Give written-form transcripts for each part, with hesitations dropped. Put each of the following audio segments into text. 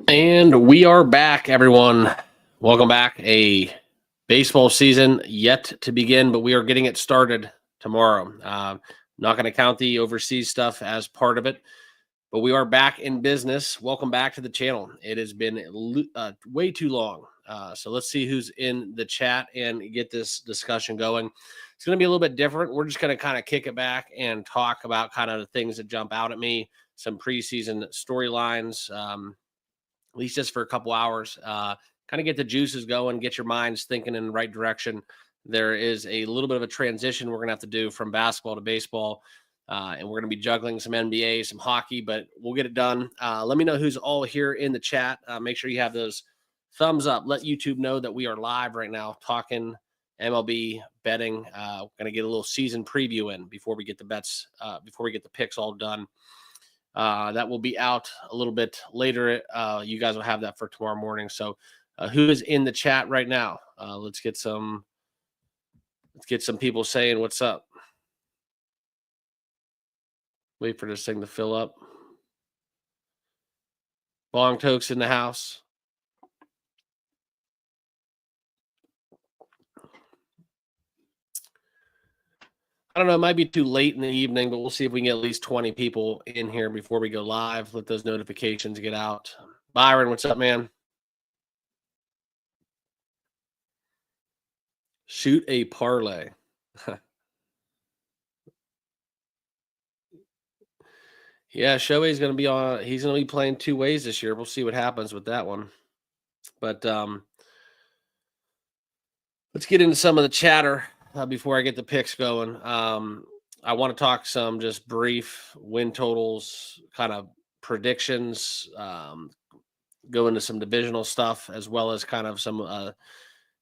And we are back, everyone. Welcome back. A baseball season yet to begin, but we are getting it started tomorrow. Not going to count the overseas stuff as part of it, but we are back in business. Welcome back to the channel. It has been way too long. So let's see who's in the chat and get this discussion going. It's going to be a little bit different. We're just going to kind of kick it back and talk about kind of the things that jump out at me, some preseason storylines, at least just for a couple hours, kind of get the juices going, get your minds thinking in the right direction. There is a little bit of a transition we're going to have to do from basketball to baseball, and we're going to be juggling some NBA, some hockey, but we'll get it done. Let me know who's all here in the chat. Make sure you have those thumbs up. Let YouTube know that we are live right now talking MLB betting. We're going to get a little season preview in before we get the bets, before we get the picks all done. That will be out a little bit later. You guys will have that for tomorrow morning. So who is in the chat right now? Let's get some people saying what's up. Wait for this thing to fill up. Bong Tokes in the house. I don't know. It might be too late in the evening, but we'll see if we can get at least 20 people in here before we go live. Let those notifications get out. Byron, what's up, man? Shoot a parlay. Yeah, Shohei's going to be on. He's going to be playing two ways this year. We'll see what happens with that one. But let's get into some of the chatter before I get the picks going. I want to talk some just brief win totals, kind of predictions, go into some divisional stuff, as well as kind of some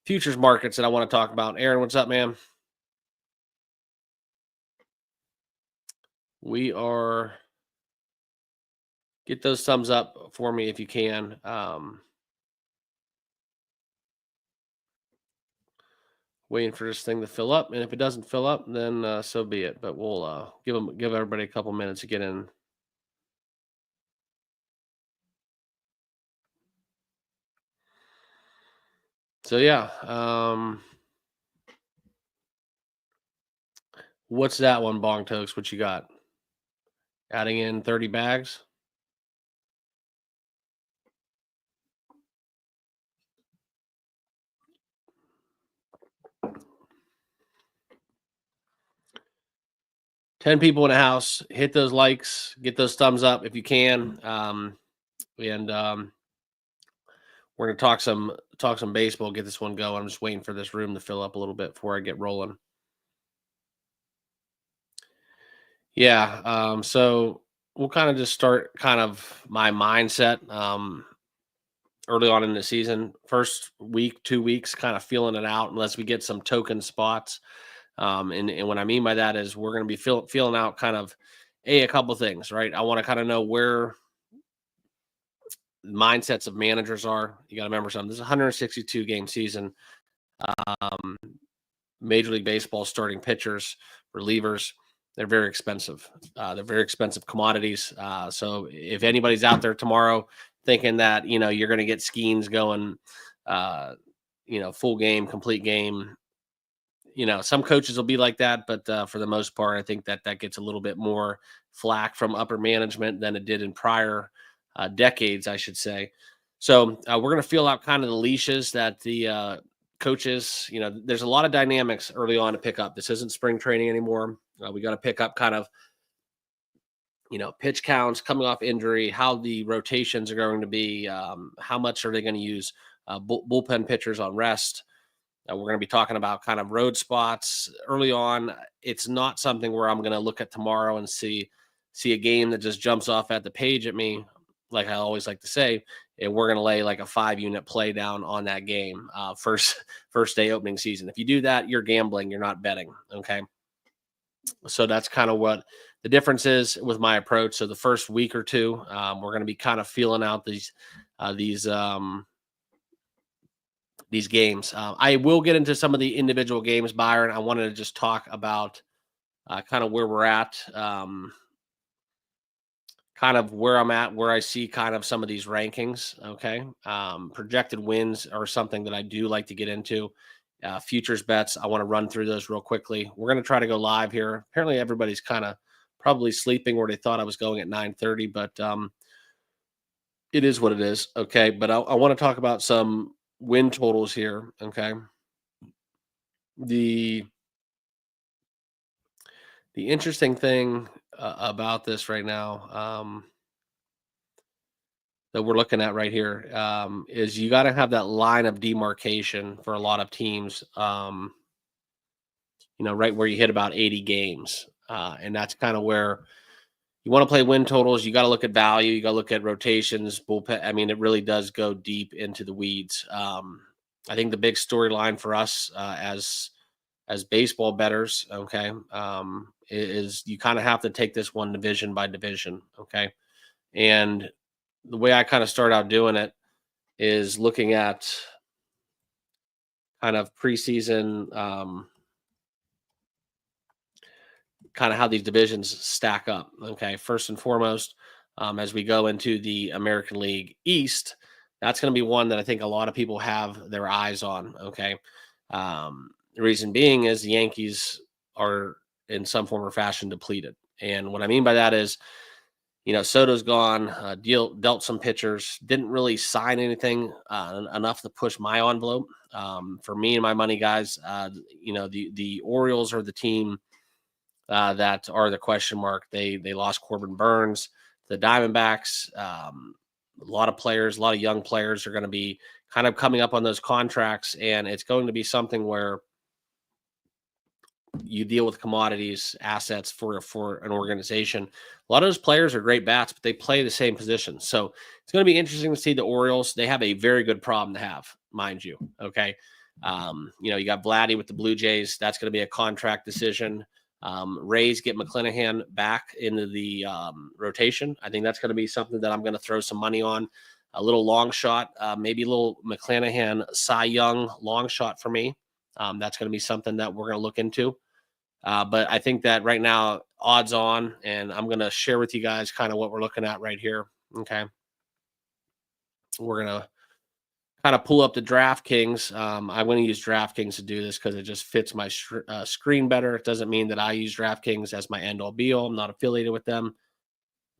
futures markets that I want to talk about. Aaron, what's up, man? We are... Get those thumbs up for me if you can. Waiting for this thing to fill up, and if it doesn't fill up, then so be it. But we'll give everybody a couple minutes to get in. So yeah, what's that one, Bong Tokes? What you got? Adding in 30 bags. Ten people in the house. Hit those likes. Get those thumbs up if you can. We're gonna talk some baseball. Get this one going. I'm just waiting for this room to fill up a little bit before I get rolling. Yeah. So we'll kind of just start kind of my mindset early on in the season. First week, 2 weeks, kind of feeling it out unless we get some token spots. And what I mean by that is we're going to be feeling out kind of a couple things, right? I want to kind of know where mindsets of managers are. You got to remember something. This is a 162 game season. Major League Baseball starting pitchers, relievers, they're very expensive. They're very expensive commodities. So if anybody's out there tomorrow thinking that, you're going to get Skeens going, full game, complete game, some coaches will be like that, but for the most part, I think that gets a little bit more flack from upper management than it did in prior decades, I should say. So we're going to feel out kind of the leashes that the coaches, there's a lot of dynamics early on to pick up. This isn't spring training anymore. We got to pick up kind of, pitch counts coming off injury, how the rotations are going to be, how much are they going to use bullpen pitchers on rest. We're going to be talking about kind of road spots early on. It's not something where I'm going to look at tomorrow and see a game that just jumps off at the page at me, like I always like to say, and we're going to lay like a 5-unit play down on that game first day opening season. If you do that, you're gambling. You're not betting. Okay. So that's kind of what the difference is with my approach. So the first week or two, we're going to be kind of feeling out these games. I will get into some of the individual games, Byron. I wanted to just talk about kind of where we're at, kind kind of where I'm at, where I see kind of some of these rankings. Okay. Projected wins are something that I do like to get into. Futures bets, I want to run through those real quickly. We're going to try to go live here. Apparently, everybody's kind of probably sleeping where they thought I was going at 9:30, but it is what it is. Okay. But I want to talk about some win totals here. Okay. The the interesting thing about this right now, that we're looking at right here, is you got to have that line of demarcation for a lot of teams. Right where you hit about 80 games, and that's kind of where you want to play win totals. You got to look at value. You got to look at rotations, bullpen. I mean, it really does go deep into the weeds. I think the big storyline for us, as baseball bettors, okay, is you kind of have to take this one division by division, okay, and the way I kind of start out doing it is looking at kind of preseason, kind of how these divisions stack up. Okay, first and foremost, as we go into the American League East, that's going to be one that I think a lot of people have their eyes on. Okay, the reason being is the Yankees are in some form or fashion depleted, and what I mean by that is, Soto's gone, dealt some pitchers, didn't really sign anything enough to push my envelope. For me and my money guys, the Orioles are the team that are the question mark. They lost Corbin Burns. The Diamondbacks, a lot of players, a lot of young players are going to be kind of coming up on those contracts, and it's going to be something where you deal with commodities, assets for an organization. A lot of those players are great bats, but they play the same position. So it's going to be interesting to see the Orioles. They have a very good problem to have, mind you. Okay. You got Vladdy with the Blue Jays. That's going to be a contract decision. Rays get McClanahan back into the rotation. I think that's going to be something that I'm going to throw some money on. A little long shot, maybe a little McClanahan Cy Young long shot for me. That's going to be something that we're going to look into. But I think that right now, odds on, and I'm going to share with you guys kind of what we're looking at right here. Okay. We're going to kind of pull up the DraftKings. I'm going to use DraftKings to do this because it just fits my screen better. It doesn't mean that I use DraftKings as my end all be all. I'm not affiliated with them.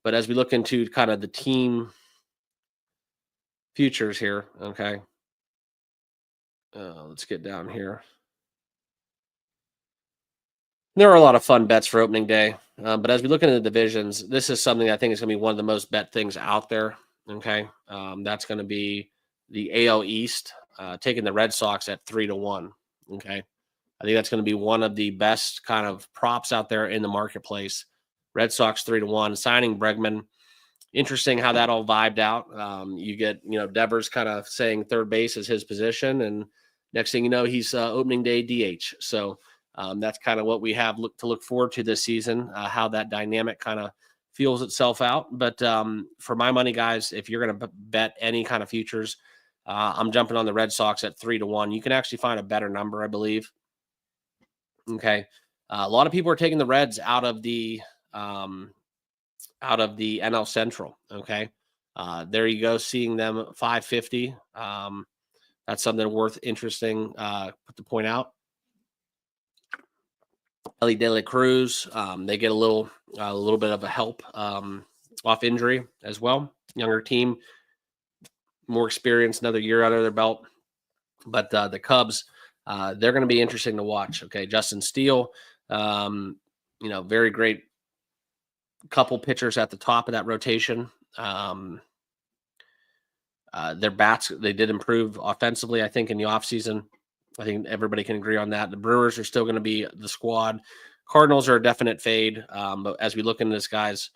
But as we look into kind of the team futures here, okay. Let's get down here. There are a lot of fun bets for opening day. But as we look into the divisions, this is something I think is going to be one of the most bet things out there. Okay. That's going to be the AL East, taking the Red Sox at 3-1. Okay. I think that's going to be one of the best kind of props out there in the marketplace. Red Sox 3-1, signing Bregman. Interesting how that all vibed out. You get, Devers kind of saying third base is his position, and next thing you know, he's opening day DH. So that's kind of what we have to look forward to this season, how that dynamic kind of feels itself out. But for my money, guys, if you're going to bet any kind of futures, I'm jumping on the Red Sox at 3-1. You can actually find a better number, I believe. Okay. A lot of people are taking the Reds out of the NL Central. Okay. There you go. Seeing them 550. That's something worth interesting to point out. Ellie De La Cruz, they get a little bit of a help off injury as well. Younger team, more experience, another year under their belt. But the Cubs, they're going to be interesting to watch. Okay, Justin Steele, very great couple pitchers at the top of that rotation. Their bats, they did improve offensively, I think, in the offseason. I think everybody can agree on that. The Brewers are still going to be the squad. Cardinals are a definite fade. But as we look into this, guys,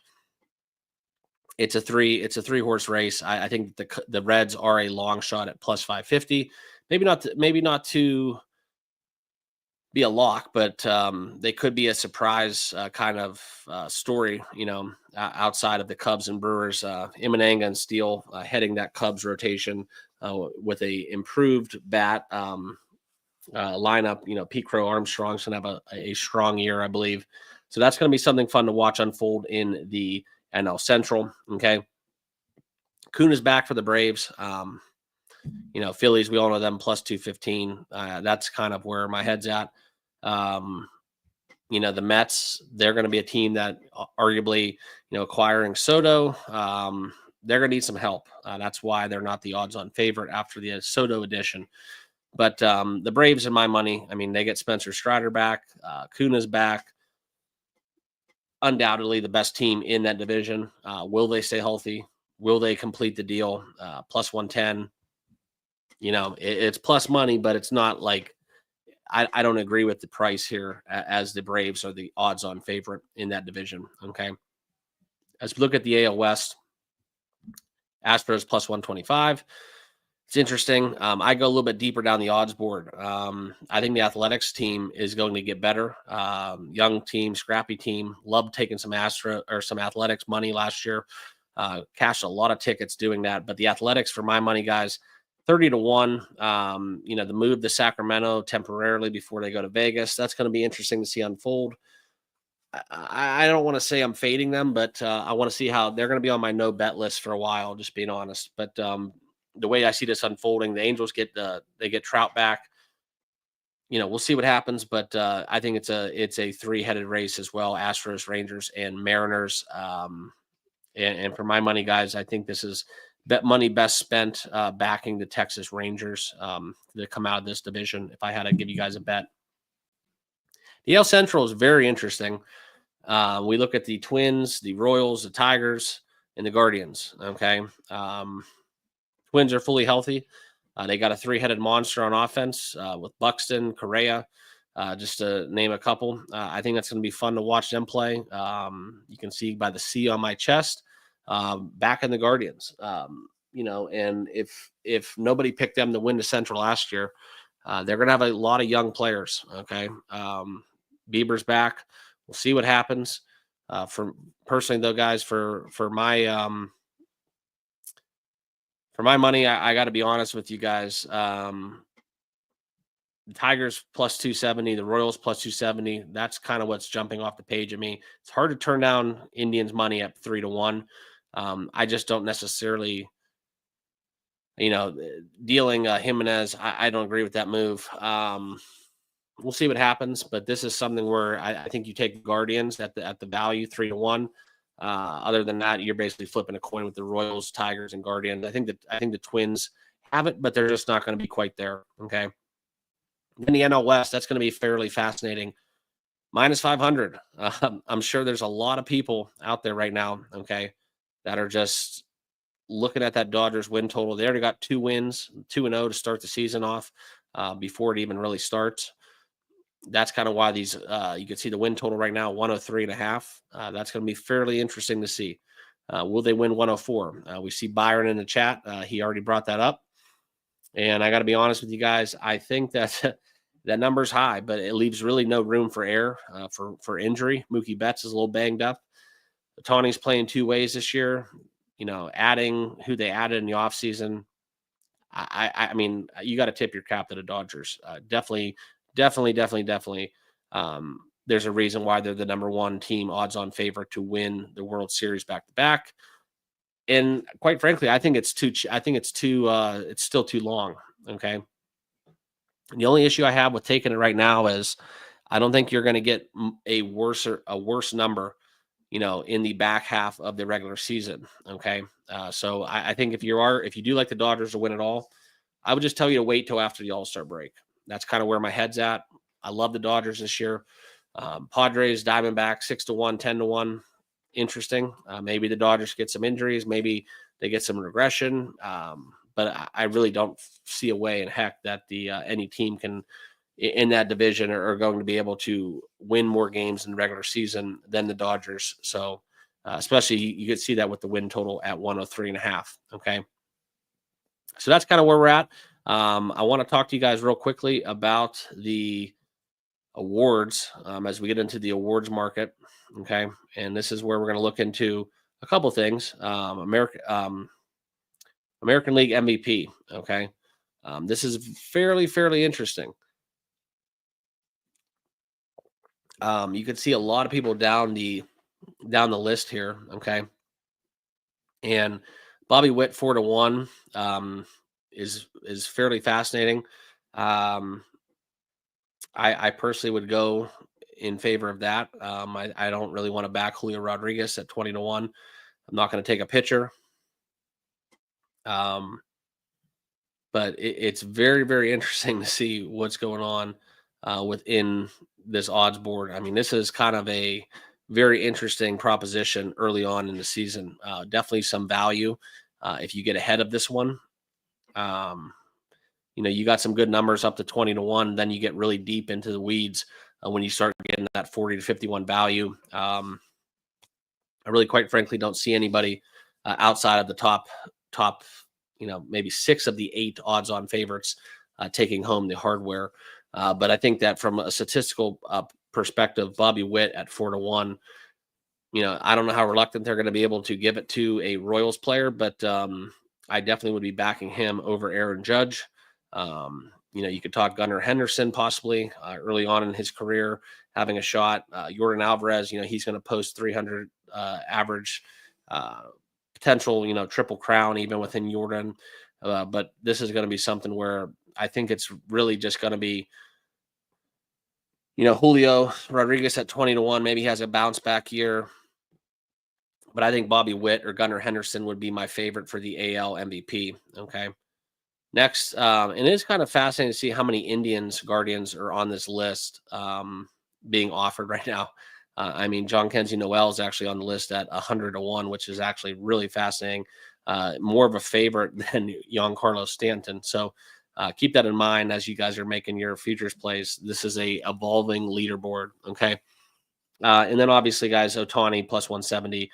it's a three horse race. I think the Reds are a long shot at plus 550. Maybe not to be a lock, but they could be a surprise kind of story, outside of the Cubs and Brewers. Imananga and Steele heading that Cubs rotation with a improved bat lineup. Pete Crow Armstrong's going to have a strong year, I believe. So that's going to be something fun to watch unfold in the NL Central. Okay. Kuhn is back for the Braves. Phillies, we all know them plus 215. That's kind of where my head's at. The Mets, they're going to be a team that arguably, acquiring Soto, they're going to need some help. That's why they're not the odds on favorite after the Soto edition. But the Braves, in my money, they get Spencer Strider back. Kuna's back. Undoubtedly the best team in that division. Will they stay healthy? Will they complete the deal? Plus 110. It's plus money, but it's not like I don't agree with the price here as the Braves are the odds on favorite in that division. Okay. As we look at the AL West, Astros plus 125. It's interesting. I go a little bit deeper down the odds board. I think the Athletics team is going to get better. Young team, scrappy team. Loved taking some Athletics money last year. Cashed a lot of tickets doing that. But the Athletics, for my money, guys, 30-1. The move to Sacramento temporarily before they go to Vegas. That's going to be interesting to see unfold. I don't want to say I'm fading them, but I want to see how they're going to be on my no bet list for a while, just being honest. But the way I see this unfolding, the Angels get Trout back. We'll see what happens, but I think it's a three-headed race as well: Astros, Rangers, and Mariners. And for my money, guys, I think this is bet money best spent backing the Texas Rangers to come out of this division. If I had to give you guys a bet, the AL Central is very interesting. We look at the Twins, the Royals, the Tigers, and the Guardians. Okay. Twins are fully healthy. They got a three-headed monster on offense with Buxton, Correa, just to name a couple. I think that's going to be fun to watch them play. You can see by the C on my chest, back in the Guardians. And if nobody picked them to win the Central last year, they're going to have a lot of young players. Okay. Bieber's back. We'll see what happens. For personally, though, guys, for my money, I got to be honest with you guys. The Tigers plus 270, the Royals plus 270. That's kind of what's jumping off the page at me. It's hard to turn down Indians money at 3-1. I just don't necessarily, dealing Jimenez. I don't agree with that move. We'll see what happens, but this is something where I think you take Guardians at the value 3-1. Other than that, you're basically flipping a coin with the Royals, Tigers, and Guardians. I think the Twins have it, but they're just not going to be quite there. Okay. Then the NL West, that's going to be fairly fascinating. Minus 500. I'm sure there's a lot of people out there right now, okay, that are just looking at that Dodgers win total. They already got 2 wins, 2-0 to start the season off before it even really starts. That's kind of why these, you can see the win total right now, 103.5. That's going to be fairly interesting to see. Will they win 104? We see Byron in the chat. He already brought that up. And I got to be honest with you guys. I think that that number's high, but it leaves really no room for error for injury. Mookie Betts is a little banged up. Ohtani's playing 2 ways this year. Adding who they added in the offseason. I mean, you got to tip your cap to the Dodgers. Definitely. There's a reason why they're the number 1 team odds on favorite to win the World Series back to back. And quite frankly, I think it's still too long. Okay. And the only issue I have with taking it right now is I don't think you're going to get a worse number, in the back half of the regular season. Okay. So I think if you do like the Dodgers to win it all, I would just tell you to wait till after the All-Star break. That's kind of where my head's at. I love the Dodgers this year. Padres, Diamondbacks, 6-1, 10-1. Interesting. Maybe the Dodgers get some injuries. Maybe they get some regression. But I really don't see a way in heck that any team can in that division are going to be able to win more games in the regular season than the Dodgers. So especially you could see that with the win total at 103.5. Okay. So that's kind of where we're at. I want to talk to you guys real quickly about the awards as we get into the awards market. Okay. And this is where we're going to look into a couple things. American League MVP. Okay. This is fairly interesting. You can see a lot of people down the list here. Okay. And Bobby Witt 4-1 is fairly fascinating. I personally would go in favor of that. I don't really want to back Julio Rodriguez at 20-1. I'm not going to take a pitcher. But it's very, very interesting to see what's going on within this odds board. I mean, this is kind of a very interesting proposition early on in the season. Definitely some value if you get ahead of this one. You got some good numbers up to 20-1. Then you get really deep into the weeds when you start getting that 40 to 51 value. I really, quite frankly, don't see anybody outside of the top, maybe 6 of the 8 odds-on favorites taking home the hardware. But I think that from a statistical perspective, Bobby Witt at 4-1. I don't know how reluctant they're going to be able to give it to a Royals player, but I definitely would be backing him over Aaron Judge. You could talk Gunnar Henderson possibly early on in his career having a shot. Jordan Alvarez, he's going to post 300 average potential, triple crown even within Jordan. But this is going to be something where I think it's really just going to be, Julio Rodriguez at 20-1. Maybe he has a bounce back year. But I think Bobby Witt or Gunnar Henderson would be my favorite for the AL MVP. Okay. Next, and it is kind of fascinating to see how many Indians Guardians are on this list being offered right now. John Kenzie Noel is actually on the list at 100-1, which is actually really fascinating. More of a favorite than Giancarlo Stanton. So keep that in mind as you guys are making your futures plays. This is a evolving leaderboard. Okay. And then obviously, guys, Ohtani plus 170.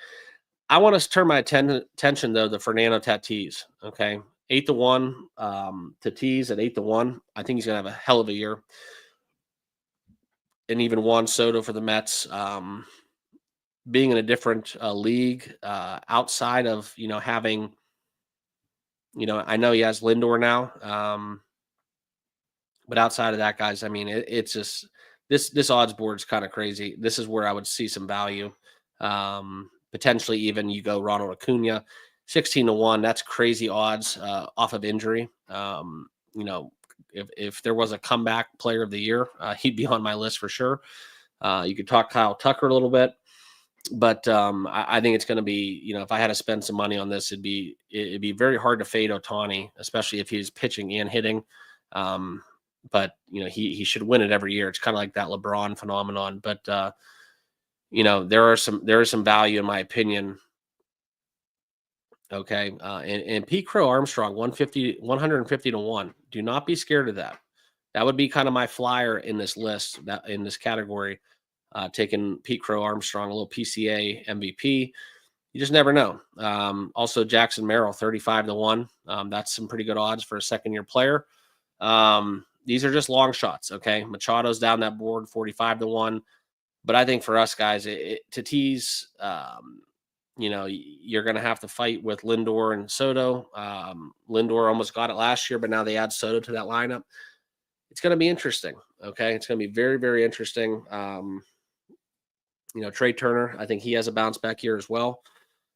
I want to turn my attention though to Fernando Tatis. Okay. 8-1 Tatis at 8-1. I think he's gonna have a hell of a year. And even Juan Soto for the Mets, being in a different league outside of having, I know he has Lindor now, but outside of that, guys, it's just this odds board is kind of crazy. This is where I would see some value. Potentially even you go Ronald Acuna. 16-1, that's crazy odds off of injury. If there was a comeback player of the year, he'd be on my list for sure. You could talk Kyle Tucker a little bit, but I think it's going to be, if I had to spend some money on this, it'd be very hard to fade Ohtani, especially if he's pitching and hitting. But he should win it every year. It's kind of like that LeBron phenomenon. But there is some value in my opinion. Okay. And Pete Crow Armstrong, 150-1. Do not be scared of that. That would be kind of my flyer in this list, that in this category, taking Pete Crow Armstrong, a little PCA MVP. You just never know. Also Jackson Merrill, 35-1. That's some pretty good odds for a second-year player. These are just long shots. Okay. Machado's down that board, 45-1. But I think for us guys, Tatis, you're going to have to fight with Lindor and Soto. Lindor almost got it last year, but now they add Soto to that lineup. It's going to be interesting. Okay. It's going to be very, very interesting. Trey Turner, I think he has a bounce back year as well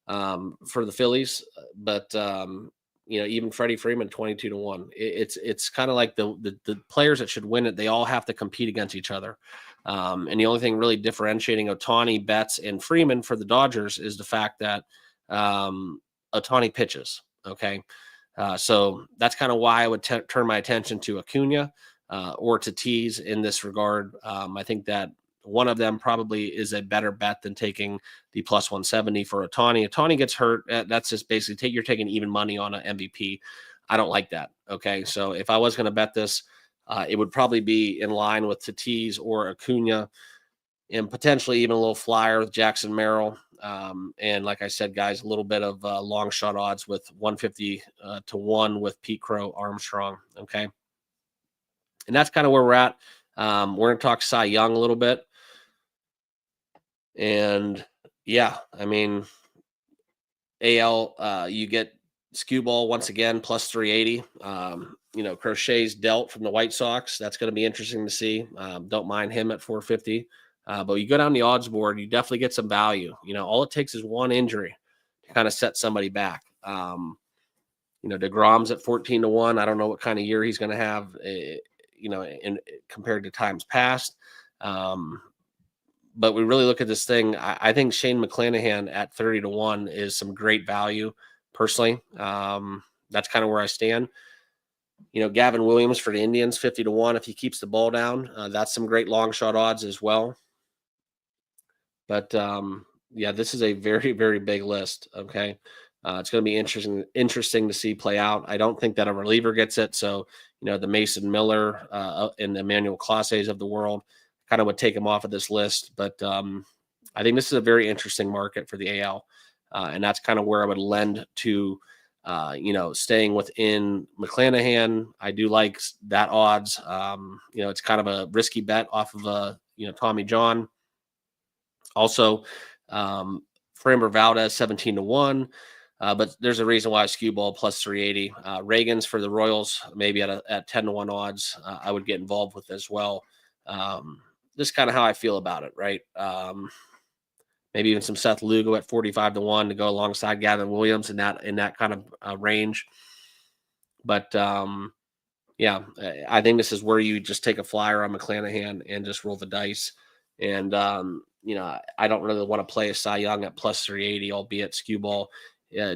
for the Phillies. But, even Freddie Freeman, 22-1. It's kind of like the players that should win it. They all have to compete against each other. And the only thing really differentiating Ohtani, Betts, and Freeman for the Dodgers is the fact that Ohtani pitches. Okay. So that's kind of why I would turn my attention to Acuna or Tatis in this regard. I think that one of them probably is a better bet than taking the plus 170 for Ohtani. Ohtani gets hurt. That's just basically you're taking even money on an MVP. I don't like that. Okay. So if I was going to bet this, it would probably be in line with Tatis or Acuna and potentially even a little flyer with Jackson Merrill. And like I said, guys, a little bit of long shot odds with 150-1 with Pete Crow Armstrong. Okay. And that's kind of where we're at. We're going to talk Cy Young a little bit. And yeah, AL, you get Skewball once again, plus 380. Crochet's dealt from the White Sox. That's going to be interesting to see. Don't mind him at 450. But you go down the odds board, you definitely get some value. All it takes is one injury to kind of set somebody back. DeGrom's at 14-1. I don't know what kind of year he's going to have, compared to times past. But we really look at this thing. I think Shane McClanahan at 30-1 is some great value personally. That's kind of where I stand. Gavin Williams for the Indians, 50-1. If he keeps the ball down, that's some great long shot odds as well. But this is a very, very big list. Okay. It's going to be interesting to see play out. I don't think that a reliever gets it. So, the Mason Miller and the Emmanuel Clases of the world kind of would take him off of this list. But I think this is a very interesting market for the AL. And that's kind of where I would lend to, staying within McClanahan. I do like that odds. It's kind of a risky bet off of, Tommy John. Also, Framber Valdez, 17-1. But there's a reason why skew ball plus 380. Reagan's for the Royals, maybe at 10-1 odds. I would get involved with as well. Just kind of how I feel about it, right? Maybe even some Seth Lugo at 45-1 to go alongside Gavin Williams in that kind of range. But I think this is where you just take a flyer on McClanahan and just roll the dice. And I don't really want to play a Cy Young at plus 380, albeit skew ball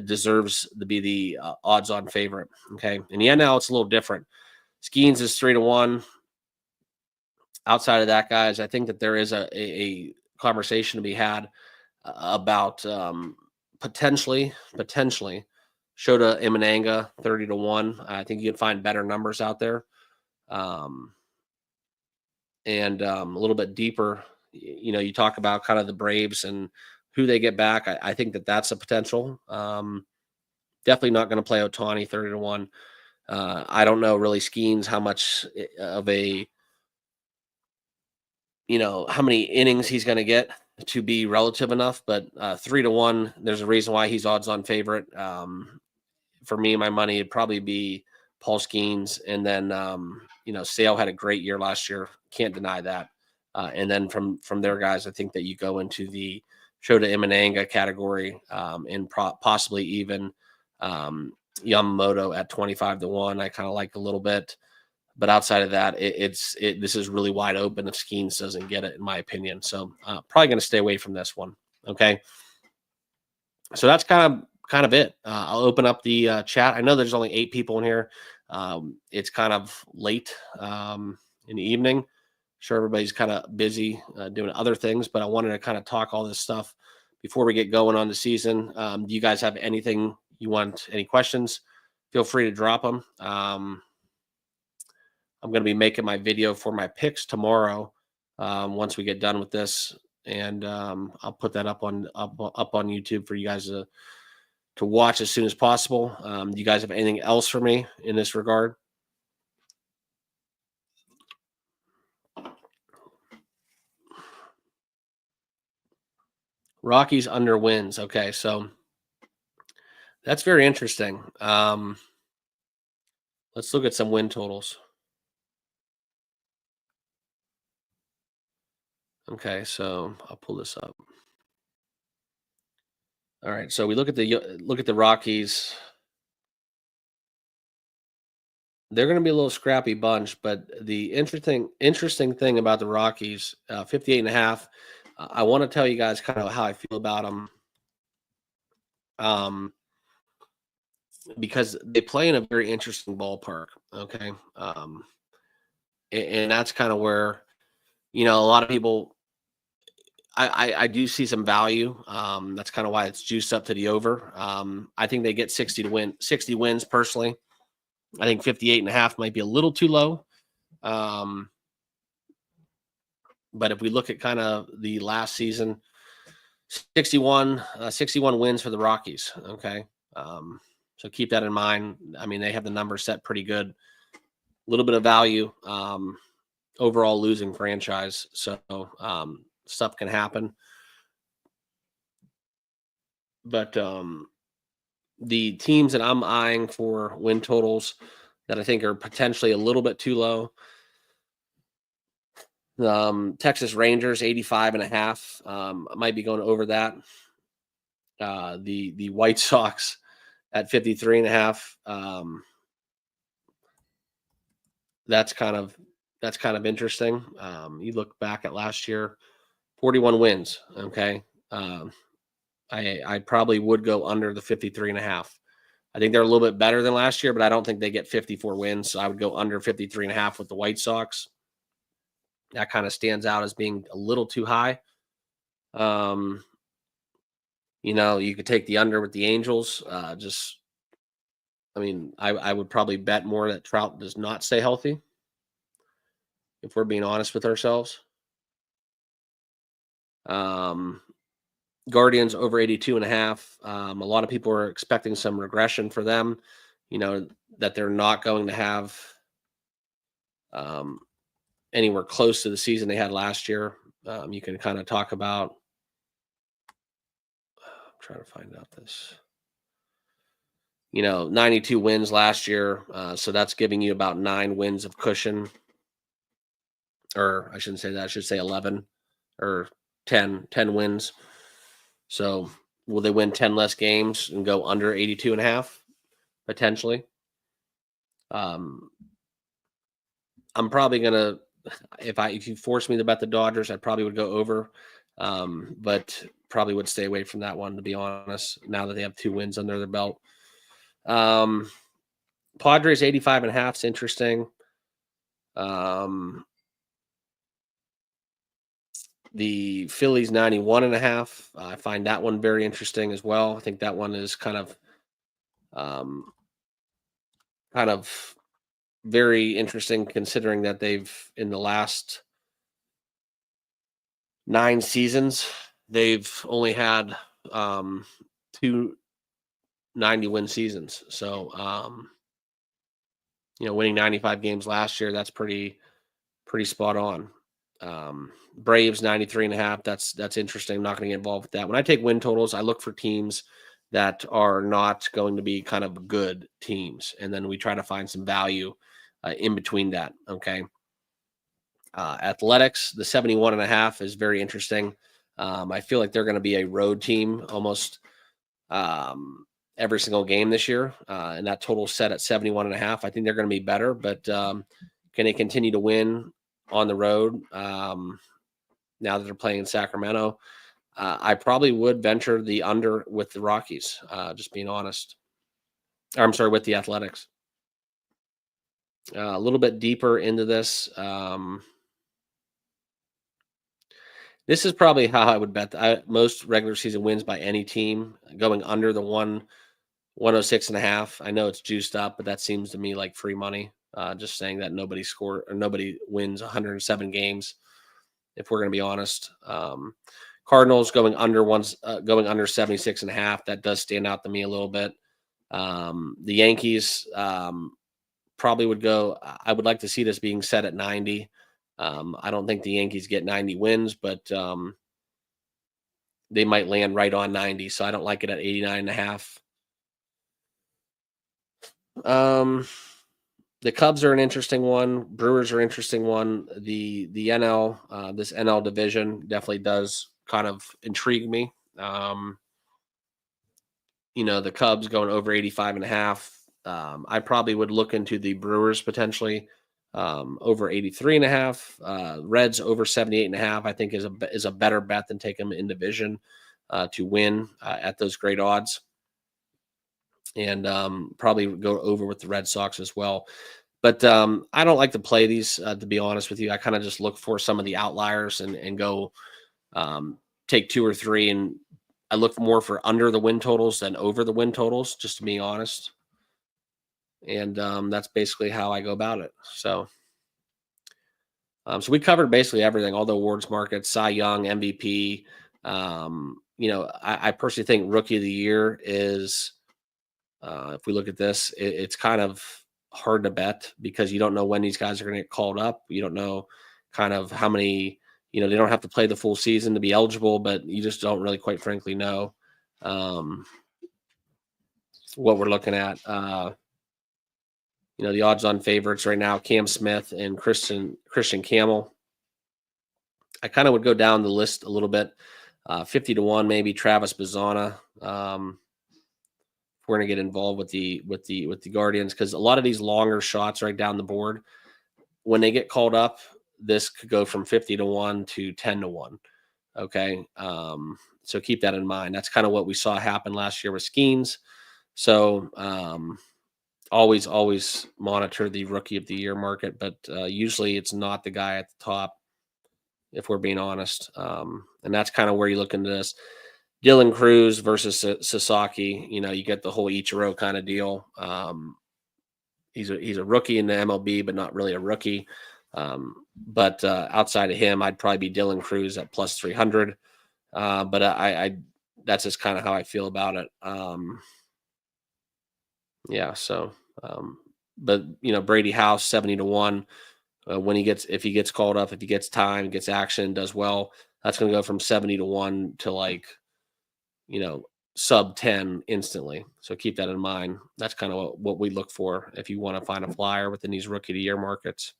deserves to be the odds-on favorite. Okay, in the NL it's a little different. Skeens is 3-1. Outside of that, guys, I think that there is a conversation to be had about potentially Shota Imanaga 30-1. I think you can find better numbers out there, and a little bit deeper. You talk about kind of the Braves and who they get back. I think that's a potential. Definitely not going to play Ohtani 30-1. I don't know really Skeens how much of a how many innings he's going to get to be relative enough, but 3-1, there's a reason why he's odds on favorite. For me, my money would probably be Paul Skeens. And then, Sale had a great year last year. Can't deny that. And then from there, guys, I think that you go into the Shota Imanaga category, and possibly even Yamamoto at 25-1. I kind of like a little bit. But outside of that, this is really wide open if Skeens doesn't get it, in my opinion. So probably going to stay away from this one. Okay. So that's kind of it. I'll open up the chat. I know there's only 8 people in here. It's kind of late in the evening. Sure, everybody's kind of busy doing other things, but I wanted to kind of talk all this stuff before we get going on the season. Do you guys have anything you want? Any questions? Feel free to drop them. I'm going to be making my video for my picks tomorrow once we get done with this, and I'll put that up on YouTube for you guys to watch as soon as possible. Do you guys have anything else for me in this regard? Rockies under wins. Okay, so that's very interesting. Let's look at some win totals. Okay, so I'll pull this up. All right, so we look at the Rockies. They're going to be a little scrappy bunch, but the interesting thing about the Rockies, 58.5. I want to tell you guys kind of how I feel about them, because they play in a very interesting ballpark. Okay, and that's kind of where a lot of people. I do see some value. That's kind of why it's juiced up to the over. I think they get 60 wins personally. I think 58.5 might be a little too low. But if we look at kind of the last season, 61 wins for the Rockies. Okay. So keep that in mind. I mean, they have the numbers set pretty good. A little bit of value. Overall losing franchise. So stuff can happen. But the teams that I'm eyeing for win totals that I think are potentially a little bit too low. Texas Rangers 85.5. I might be going over that. The White Sox at 53.5. That's kind of interesting. You look back at last year, 41 wins. Okay. I probably would go under the 53.5. I think they're a little bit better than last year, but I don't think they get 54 wins. So I would go under 53.5 with the White Sox. That kind of stands out as being a little too high. You could take the under with the Angels. I would probably bet more that Trout does not stay healthy, if we're being honest with ourselves. Guardians over 82.5. A lot of people are expecting some regression for them, that they're not going to have anywhere close to the season they had last year. You can kind of talk about, I'm trying to find out this, 92 wins last year. So that's giving you about 9 wins of cushion. Or I shouldn't say that. I should say 11 or 10 wins. So will they win 10 less games and go under 82.5 potentially? I'm probably going to, if you force me to bet the Dodgers, I probably would go over, but probably would stay away from that one, to be honest, now that they have 2 wins under their belt. Padres 85.5 is interesting. The Phillies 91.5. I find that one very interesting as well. I think that one is kind of very interesting, considering that they've, in the last 9 seasons, they've only had 2 90-win seasons. So, winning 95 games last year, that's pretty spot on. Braves 93.5. That's interesting. I'm not going to get involved with that. When I take win totals, I look for teams that are not going to be kind of good teams, and then we try to find some value in between that. Okay. Athletics, the 71.5 is very interesting. I feel like they're going to be a road team almost every single game this year, and that total set at 71.5. I think they're going to be better, but can they continue to win on the road now that they're playing in Sacramento? I probably would venture the under with the Rockies, just being honest. I'm sorry, with the Athletics. A little bit deeper into this. This is probably how I would bet. Most regular season wins by any team, going under the 106.5. I know it's juiced up, but that seems to me like free money. Just saying that nobody wins 107 games, if we're going to be honest. Cardinals going under 76.5. That does stand out to me a little bit. The Yankees probably would go. I would like to see this being set at 90. I don't think the Yankees get 90 wins, but they might land right on 90. So I don't like it at 89.5. The Cubs are an interesting one. Brewers are an interesting one. The NL, this NL division definitely does kind of intrigue me. The Cubs going over 85.5. I probably would look into the Brewers potentially over 83.5. Reds over 78.5. I think is a better bet than taking them in division to win at those great odds. And probably go over with the Red Sox as well. But I don't like to play these, to be honest with you. I kind of just look for some of the outliers and go take 2 or 3. And I look more for under the win totals than over the win totals, just to be honest. And that's basically how I go about it. So we covered basically everything, all the awards markets, Cy Young, MVP. I personally think Rookie of the Year is, if we look at this, it's kind of hard to bet because you don't know when these guys are going to get called up. You don't know kind of how many, they don't have to play the full season to be eligible, but you just don't really, quite frankly, know what we're looking at. The odds on favorites right now, Cam Smith and Christian Camel. I kind of would go down the list a little bit. 50 to 1, maybe Travis Bazana. We're going to get involved with the Guardians, because a lot of these longer shots right down the board, when they get called up, this could go from 50 to 1 to 10 to 1. Okay. So keep that in mind. That's kind of what we saw happen last year with Skeens. So always monitor the rookie of the year market, but usually it's not the guy at the top, if we're being honest. And that's kind of where you look into this. Dylan Cruz versus Sasaki, you get the whole Ichiro kind of deal. He's a rookie in the MLB, but not really a rookie. But outside of him, I'd probably be Dylan Cruz at plus 300. But I that's just kind of how I feel about it. Yeah. So, but Brady House 70 to 1. If he gets called up, if he gets time, gets action, does well, that's going to go from 70 to 1 to sub 10 instantly. So keep that in mind. That's kind of what we look for if you want to find a flyer within these rookie of the year markets.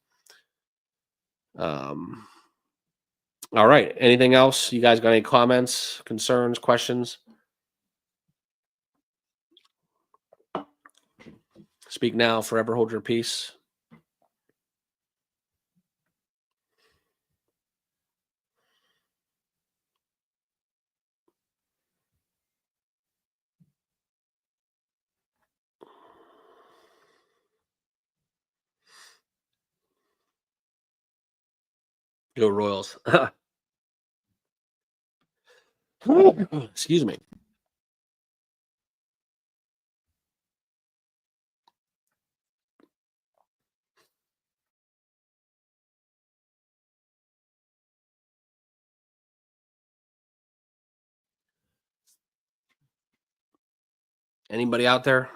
All right. Anything else? You guys got any comments, concerns, questions? Speak now, forever hold your peace. Go Royals. Excuse me. Anybody out there?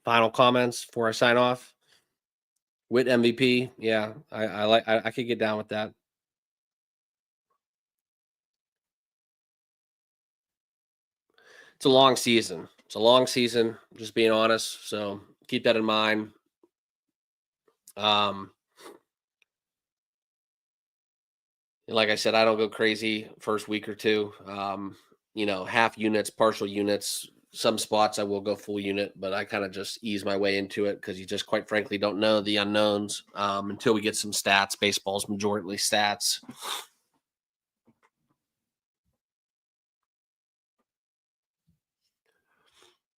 Final comments before I sign off? Witt MVP. Yeah, I could get down with that. It's a long season. Just being honest. So keep that in mind. Like I said, I don't go crazy first week or two. Half units, partial units. Some spots I will go full unit, but I kind of just ease my way into it, because you just quite frankly don't know the unknowns until we get some stats. Baseball's majority stats.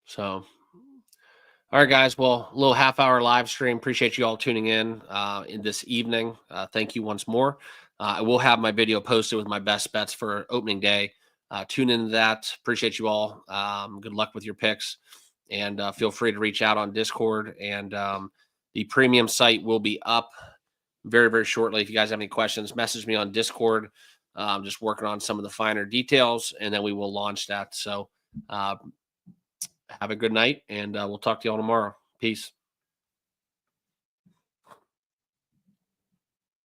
So, all right, guys. Well, a little half-hour live stream. Appreciate you all tuning in this evening. Thank you once more. I will have my video posted with my best bets for opening day. Tune into that. Appreciate you all. Good luck with your picks, and feel free to reach out on Discord. And the premium site will be up very, very shortly. If you guys have any questions, message me on Discord. Just working on some of the finer details, and then we will launch that. So have a good night, and we'll talk to you all tomorrow. Peace.